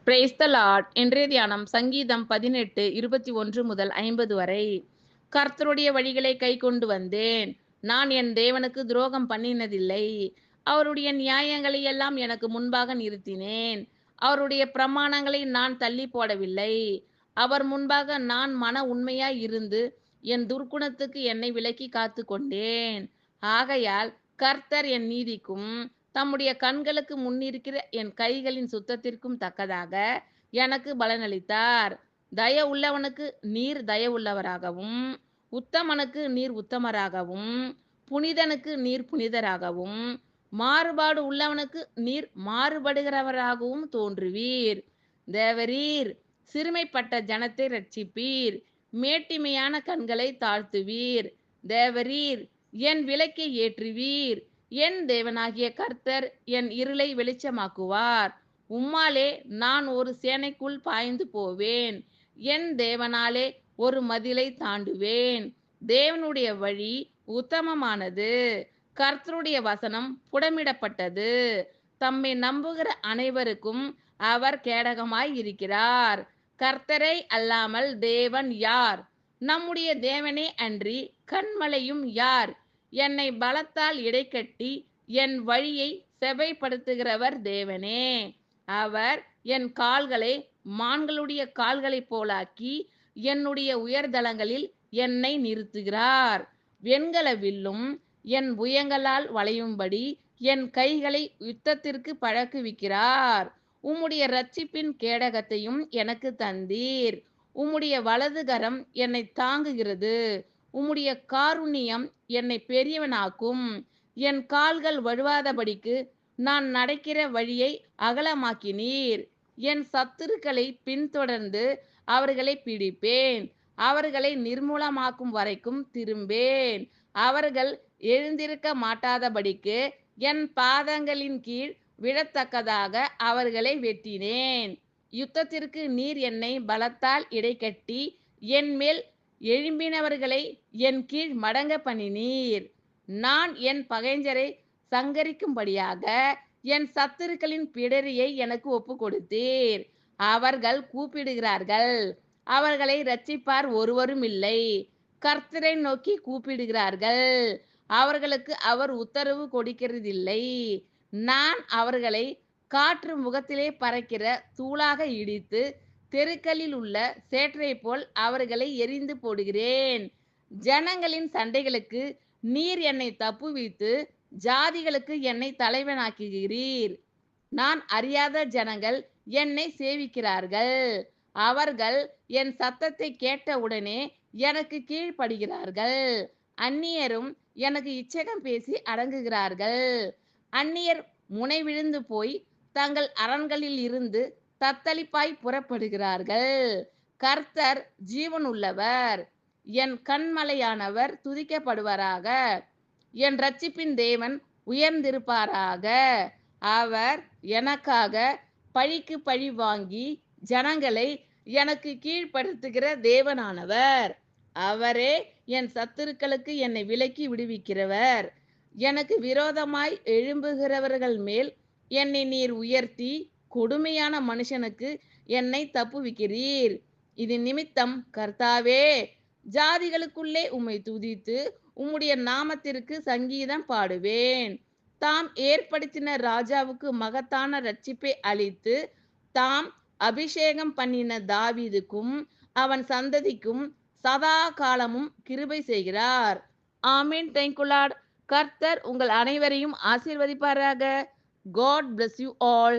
Praise the Lord. இன்றைய தியானம் சங்கீதம் 18:21 முதல் 50 வரை. கர்த்தருடைய வழிகளை கைக்கொண்டு வந்தேன். நான் என் தேவனுக்கு துரோகம் பண்ணினதில்லை. அவருடைய நியாயங்களை எல்லாம் எனக்கு முன்பாக நிறுத்தினேன். அவருடைய பிரமாணங்களை நான் தள்ளி போடவில்லை. அவர் முன்பாக நான் மன உண்மையாய் இருந்து என் துர்க்குணத்துக்கு என்னை விலக்கி காத்து கொண்டேன். ஆகையால் கர்த்தர் என் நீதிக்கும் தம்முடைய கண்களுக்கு முன்னிருக்கிற என் கைகளின் சுத்தத்திற்கும் தக்கதாக எனக்கு பலனளித்தார். தயவுள்ளவனுக்கு நீர் தயவுள்ளவராகவும், உத்தமனுக்கு நீர் உத்தமராகவும், புனிதனுக்கு நீர் புனிதராகவும், மாறுபாடு உள்ளவனுக்கு நீர் மாறுபடுகிறவராகவும் தோன்றுவீர். தேவரீர் சிறுமைப்பட்ட ஜனத்தை ரட்சிப்பீர். மேட்டிமையான கண்களை தாழ்த்துவீர். தேவரீர் என் விளக்கை ஏற்றுவீர். என் தேவனாகிய கர்த்தர் என் இருளை வெளிச்சமாக்குவார். உம்மாலே நான் ஒரு சேனைக்குள் பாய்ந்து போவேன். என் தேவனாலே ஒரு மதிலை தாண்டுவேன். தேவனுடைய வழி உத்தமமானது. கர்த்தருடைய வசனம் புடமிடப்பட்டது. தம்மை நம்புகிற அனைவருக்கும் அவர் கேடகமாய் இருக்கிறார். கர்த்தரை அல்லாமல் தேவன் யார்? நம்முடைய தேவனே அன்றி கன்மலையும் யார்? என்னை பலத்தால் இடைக்கட்டி என் வழியை செவைப்படுத்துகிறவர் தேவனே. அவர் என் கால்களை மான்களுடைய கால்களைப் போலாக்கி என்னுடைய உயர்தலங்களில் என்னை நிறுத்துகிறார். வெண்கல வில்லும் என் புயங்களால் வளையும்படி என் கைகளை யுத்தத்திற்கு பழக்குவிக்கிறார். உம்முடைய இரட்சிப்பின் கேடகத்தையும் எனக்கு தந்தீர். உம்முடைய வலது கரம் என்னை தாங்குகிறது. உம்முடைய காருண்யம் என்னை பெரியவனாக்கும். என் கால்கள் வழுவாதபடிக்கு நான் நடக்கிற வழியை அகலமாக்கினீர். என் சத்துருக்களை பின்தொடர்ந்து அவர்களை பிடிப்பேன். அவர்களை நிர்மூலமாக்கும் வரைக்கும் திரும்பேன். அவர்கள் எழுந்திருக்க மாட்டாதபடிக்கு என் பாதங்களின் கீழ் விழத்தக்கதாக அவர்களை வெட்டினேன். யுத்தத்திற்கு நீர் என்னை பலத்தால் இடைக்கட்டி என் மேல் எழும்பினவர்களை என் கீழ் மடங்க பண்ணினீர். நான் என் பகைஞரை சங்கரிக்கும்படியாக என் சத்துருக்களின் பிடரியை எனக்கு ஒப்பு கொடுத்தீர். அவர்கள் கூப்பிடுகிறார்கள், அவர்களை இரட்சிப்பார் ஒருவரும் இல்லை. கர்த்தரை நோக்கி கூப்பிடுகிறார்கள், அவர்களுக்கு அவர் உத்தரவு கொடுக்கிறதில்லை. நான் அவர்களை காற்று முகத்திலே பறக்கிற தூளாக இடித்து தெருக்களில் உள்ள சேற்றை போல் அவர்களை எரிந்து போடுகிறேன். ஜனங்களின் சண்டைகளுக்கு நீர் என்னை தப்புவித்து ஜாதிகளுக்கு என்னை தலைவனாக்குகிறீர். நான் அறியாத ஜனங்கள் என்னை சேவிக்கிறார்கள். அவர்கள் என் சத்தத்தை கேட்டவுடனே எனக்கு கீழ்ப்படுகிறார்கள். அந்நியரும் எனக்கு இச்சகம் பேசி அடங்குகிறார்கள். அந்நியர் முனை விழுந்து போய் தங்கள் அரண்களில் இருந்து தத்தளிப்பாய் புறப்படுகிறார்கள். கர்த்தர் ஜீவனுள்ளவர். என் கண்மலையானவர் துதிக்கப்படுவாராக. என் இரட்சிப்பின் தேவன் உயர்ந்திருப்பாராக. அவர் எனக்காக பழிக்கு பழி வாங்கி ஜனங்களை எனக்கு கீழ்ப்படுத்துகிற தேவனானவர். அவரே என் சத்துருக்களுக்கு என்னை விலக்கி விடுவிக்கிறவர். எனக்கு விரோதமாய் எழும்புகிறவர்கள் மேல் என்னை நீர் உயர்த்தி கொடுமையான மனுஷனுக்கு என்னை தப்புவிக்கிறீர். இது நிமித்தம் கர்த்தாவே, ஜாதிகளுக்குள்ளே உம்மை துதித்து உம்முடைய நாமத்திற்கு சங்கீதம் பாடுவேன். தாம் ஏற்படுத்தின ராஜாவுக்கு மகத்தான இரட்சிப்பை அளித்து தாம் அபிஷேகம் பண்ணின தாவீதுக்கும் அவன் சந்ததிக்கும் சதா காலமும் கிருபை செய்கிறார். ஆமீன். Thank you Lord. கர்த்தர் உங்கள் அனைவரையும் ஆசீர்வதிப்பாராக. God bless you all.